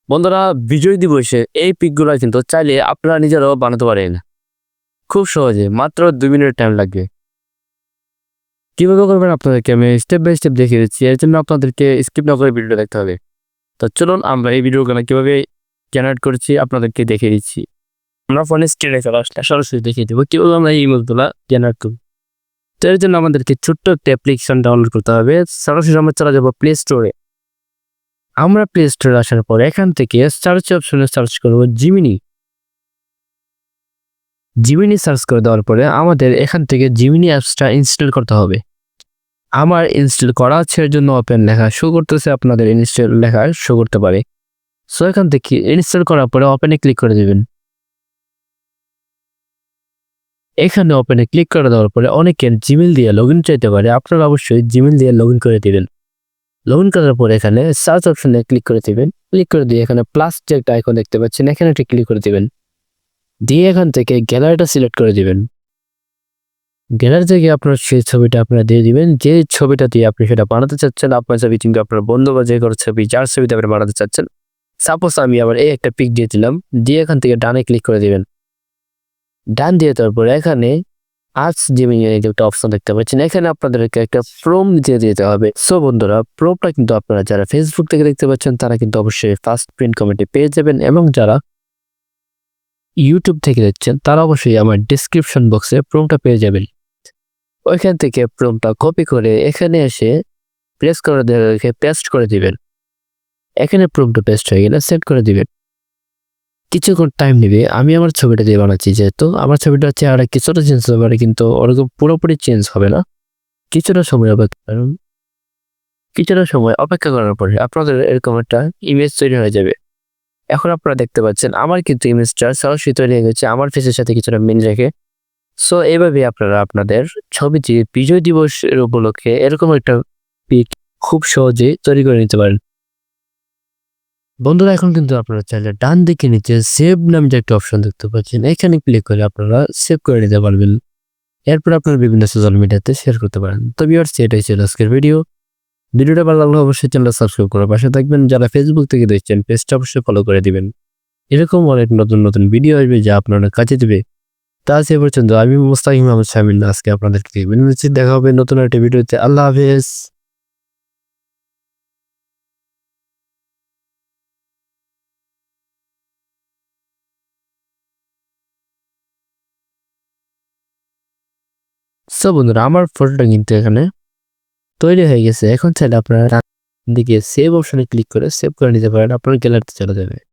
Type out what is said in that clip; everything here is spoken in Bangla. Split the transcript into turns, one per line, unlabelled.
বন্ধুরা, বিজয় দিবসে এই পিকগুলো কিন্তু চাইলে আপনারা নিজেরাও বানাতে পারেন খুব সহজে, মাত্র 2 মিনিট টাইম লাগবে। কিভাবে করবেন আপনাদেরকে আমি স্টেপ বাই স্টেপ দেখিয়ে দিচ্ছি। এর জন্য আপনাদেরকে স্কিপ না করে ভিডিও দেখতে হবে। তো চলুন আমরা এই ভিডিওগুলো কিভাবে জেনারেট করেছি আপনাদেরকে দেখিয়ে দিচ্ছি। আমরা ফোনে স্ক্রিনে চলে আসলে সরাসরি দেখিয়ে দেবো কীভাবে আমরা এই ইমেলগুলো জেনারেট করব। তো এর জন্য আমাদেরকে ছোট্ট একটা অ্যাপ্লিকেশন ডাউনলোড করতে হবে। সরাসরি আমরা চলে যাবো প্লে স্টোরে। আমরা প্লে স্টোরে আসার পর এখান থেকে সার্চ অপশনে সার্চ করবো জিমিনি। জিমিনি সার্চ করে দেওয়ার পরে আমাদের এখান থেকে জিমিনি অ্যাপসটা ইনস্টল করতে হবে। আমার ইনস্টল করা আছে, এর জন্য ওপেন লেখা শো করতেছে, আপনাদের ইনস্টল লেখা শো করতে পারে। সো এখান থেকে ইনস্টল করার পরে ওপেনে ক্লিক করে দেবেন। এখানে ওপেনে ক্লিক করে দেওয়ার পরে অনেকের জিমেল দিয়ে লগ ইন চাইতে পারে, আপনারা অবশ্যই জিমেল দিয়ে লগ ইন করে দেবেন। লগ ইন করার পরে এখানে সার্চ অপশনে ক্লিক করে দেবেন। ক্লিক করে দিয়ে এখানে প্লাস যে একটা আইকন দেখতে পাচ্ছেন এখানে একটা ক্লিক করে দেবেন। দিয়ে এখান থেকে গ্যালারিটা সিলেক্ট করে দিবেন। গ্যালারি থেকে আপনার সেই ছবিটা আপনারা দিয়ে দিবেন, যে ছবিটা দিয়ে আপনি সেটা বানাতে চাচ্ছেন। আপনার ছবি কিন্তু আপনার বন্ধু বা যে কোনো ছবি, যার ছবিতে আপনি বানাতে চাচ্ছেন। সাপোজ আমি আবার এই একটা পিক দিয়ে দিলাম, দিয়ে এখান থেকে ডানে ক্লিক করে দিবেন। ডান দিয়ে তারপরে এখানে আর্টস জিমিনি একটা অপশন দেখতে পাচ্ছেন, এখানে আপনাদেরকে একটা প্রম দিয়ে দিতে হবে। সো বন্ধুরা, প্রমটা কিন্তু আপনারা যারা ফেসবুক থেকে দেখতে পাচ্ছেন তারা কিন্তু অবশ্যই ফার্স্ট প্রিন্ট কমেন্টে পেয়ে যাবেন, এবং যারা ইউটিউব থেকে দেখছেন তারা অবশ্যই আমার ডিসক্রিপশন বক্সে প্রমটা পেয়ে যাবেন। ওইখান থেকে প্রমটা কপি করে এখানে এসে প্রেস করে পেস্ট করে দিবেন। এখানে প্রমটা পেস্ট হয়ে গেলে সেট করে দিবেন। কিছুক্ষণ টাইম নেবে। আমি আমার ছবিটা দিয়ে বানাচ্ছি, যেহেতু আমার ছবিটা হচ্ছে আর কিছুটা চেঞ্জ হতে পারে, কিন্তু ওরকম পুরোপুরি চেঞ্জ হবে না। কিছুটা সময় অপেক্ষা করার পরে আপনাদের এরকম একটা ইমেজ তৈরি হয়ে যাবে। এখন আপনারা দেখতে পাচ্ছেন আমার কিন্তু ইমেজটা সরাসরি তৈরি হয়ে গেছে আমার ফেসের সাথে কিছুটা মিল রেখে। সো এভাবে আপনারা আপনাদের ছবিটি বিজয় দিবসের উপলক্ষে এরকম একটা পিক খুব সহজেই তৈরি করে নিতে পারেন। বন্ধুরা, এখন কিন্তু আপনারা চাইলে ডান দিকে নিচে সেভ নামে যে একটা অপশন দেখতে পাচ্ছেন, এখানে ক্লিক করে আপনারা সেভ করে নিতে পারবেন। এরপর আপনারা বিভিন্ন সোশ্যাল মিডিয়াতে শেয়ার করতে পারেন। তো ভিউয়ার্স, এটাই ছিল আজকের ভিডিওটা ভালো লাগলে অবশ্যই চ্যানেলটা সাবস্ক্রাইব করে পাশে থাকবেন। যারা ফেসবুক থেকে দেখছেন পেজটা অবশ্যই ফলো করে দিবেন। এরকম অনেক নতুন নতুন ভিডিও আসবে যা আপনারা কাজে দেবে। তা সে পর্যন্ত আমি মুস্তাকিম আহমেদ শামিন আজকে আপনাদেরকে দেখা হবে নতুন একটা ভিডিওতে। আল্লাহ হাফেজ। সো বন্ধুরা, আমার ফটোটা কিন্তু এখানে তৈরি হয়ে গেছে। এখন চাইলে আপনারা দিকে সেভ অপশনে ক্লিক করে সেভ করে নিতে পারেন, আপনার গ্যালারিতে চলে যাবে।